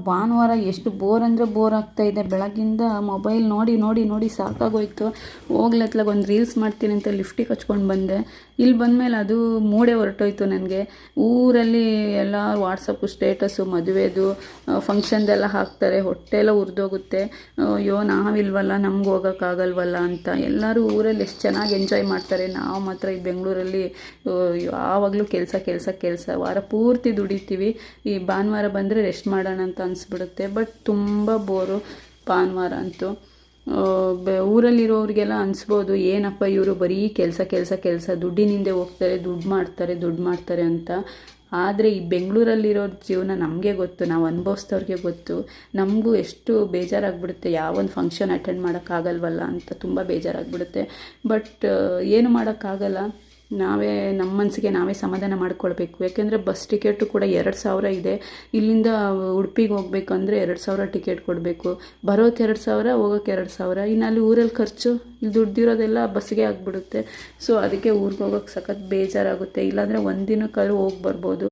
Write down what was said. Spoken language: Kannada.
ಭಾನುವಾರ ಎಷ್ಟು ಬೋರ್ ಅಂದರೆ ಬೋರ್ ಆಗ್ತಾಯಿದೆ. ಬೆಳಗ್ಗಿಂದ ಮೊಬೈಲ್ ನೋಡಿ ನೋಡಿ ನೋಡಿ ಸಾಕಾಗೋಯ್ತು. ಹೋಗ್ಲತ್ಲಾಗ ಒಂದು ರೀಲ್ಸ್ ಮಾಡ್ತೀನಿ ಅಂತ ಲಿಫ್ಟಿಗೆ ಹಚ್ಕೊಂಡು ಬಂದೆ. ಇಲ್ಲಿ ಬಂದಮೇಲೆ ಅದು ಮೂಡೇ ಹೊರಟೋಯ್ತು ನನಗೆ. ಊರಲ್ಲಿ ಎಲ್ಲ ವಾಟ್ಸಪ್ಪು ಸ್ಟೇಟಸ್ಸು ಮದುವೆದು ಫಂಕ್ಷನ್ದೆಲ್ಲ ಹಾಕ್ತಾರೆ. ಹೊಟ್ಟೆ ಎಲ್ಲ ಉರಿದೋಗುತ್ತೆ. ಅಯ್ಯೋ ನಾವಿಲ್ವಲ್ಲ, ನಮ್ಗೆ ಹೋಗೋಕ್ಕಾಗಲ್ವಲ್ಲ ಅಂತ. ಎಲ್ಲರೂ ಊರಲ್ಲಿ ಎಷ್ಟು ಚೆನ್ನಾಗಿ ಎಂಜಾಯ್ ಮಾಡ್ತಾರೆ. ನಾವು ಮಾತ್ರ ಈ ಬೆಂಗಳೂರಲ್ಲಿ ಯಾವಾಗಲೂ ಕೆಲಸ ಕೆಲಸ ಕೆಲಸ, ವಾರ ಪೂರ್ತಿ ದುಡಿತೀವಿ. ಈ ಭಾನುವಾರ ಬಂದರೆ ರೆಸ್ಟ್ ಮಾಡೋಣ ಅಂತ ಅನಿಸ್ಬಿಡುತ್ತೆ. ಬಟ್ ತುಂಬ ಬೋರು ಭಾನುವಾರ ಅಂತೂ. ಊರಲ್ಲಿರೋರಿಗೆಲ್ಲ ಅನಿಸ್ಬೋದು, ಏನಪ್ಪ ಇವರು ಬರೀ ಕೆಲಸ ಕೆಲಸ ಕೆಲಸ, ದುಡ್ಡಿನಿಂದೆ ಹೋಗ್ತಾರೆ, ದುಡ್ಡು ಮಾಡ್ತಾರೆ ಅಂತ. ಆದರೆ ಈ ಬೆಂಗಳೂರಲ್ಲಿರೋ ಜೀವನ ನಮಗೆ ಗೊತ್ತು, ನಾವು ಅನುಭವಿಸ್ತವ್ರಿಗೆ ಗೊತ್ತು. ನಮಗೂ ಎಷ್ಟು ಬೇಜಾರಾಗ್ಬಿಡುತ್ತೆ, ಯಾವೊಂದು ಫಂಕ್ಷನ್ ಅಟೆಂಡ್ ಮಾಡೋಕ್ಕಾಗಲ್ವಲ್ಲ ಅಂತ ತುಂಬ ಬೇಜಾರಾಗ್ಬಿಡುತ್ತೆ. ಬಟ್ ಏನು ಮಾಡೋಕ್ಕಾಗಲ್ಲ. ನಾವೇ ನಮ್ಮ ಮನಸ್ಸಿಗೆ ನಾವೇ ಸಮಾಧಾನ ಮಾಡ್ಕೊಳ್ಬೇಕು. ಯಾಕೆಂದರೆ ಬಸ್ ಟಿಕೆಟು ಕೂಡ 2,000 ಇದೆ. ಇಲ್ಲಿಂದ ಉಡುಪಿಗೆ ಹೋಗ್ಬೇಕಂದ್ರೆ 2,000 ಟಿಕೆಟ್ ಕೊಡಬೇಕು. ಬರೋಕ್ಕೆ 2,000, ಹೋಗೋಕ್ಕೆ 2,000. ಇನ್ನು ಅಲ್ಲಿ ಊರಲ್ಲಿ ಖರ್ಚು, ಇಲ್ಲಿ ದುಡ್ಡಿರೋದೆಲ್ಲ ಬಸ್ಸಿಗೆ ಆಗಿಬಿಡುತ್ತೆ. ಸೊ ಅದಕ್ಕೆ ಊರಿಗೆ ಹೋಗೋಕ್ಕೆ ಸಖತ್ ಬೇಜಾರಾಗುತ್ತೆ. ಇಲ್ಲಾಂದರೆ ಒಂದು ದಿನಕ್ಕಾದ್ರೂ ಹೋಗಿ ಬರ್ಬೋದು.